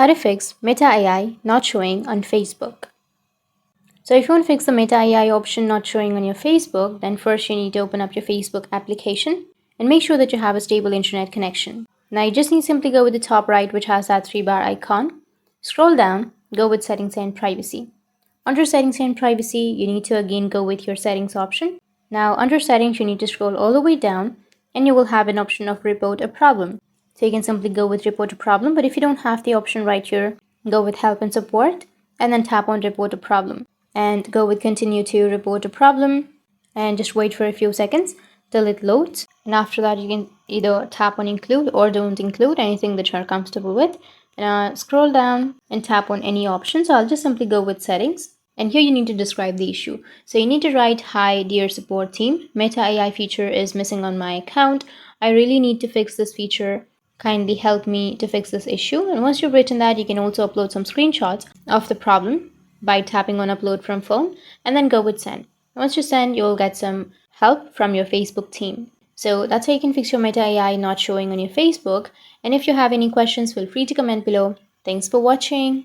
How to fix Meta AI not showing on Facebook. So if you want to fix the Meta AI option not showing on your Facebook, then first you need to open up your Facebook application and make sure that you have a stable internet connection. Now you just need to simply go with the top right, which has that 3-bar icon. Scroll down, go with settings and privacy. Under settings and privacy, you need to again go with your settings option. Now under settings, you need to scroll all the way down and you will have an option of report a problem. So you can simply go with report a problem, but if you don't have the option right here, go with help and support and then tap on report a problem and go with continue to report a problem and just wait for a few seconds till it loads. And after that, you can either tap on include or don't include anything that you're comfortable with. Scroll down and tap on any option. So I'll just simply go with settings. And here you need to describe the issue. So you need to write, "Hi, dear support team. Meta AI feature is missing on my account. I really need to fix this feature. Kindly help me to fix this issue." And once you've written that, you can also upload some screenshots of the problem by tapping on upload from phone and then go with send. Once you send, you'll get some help from your Facebook team. So that's how you can fix your Meta AI not showing on your Facebook. And if you have any questions, feel free to comment below. Thanks for watching.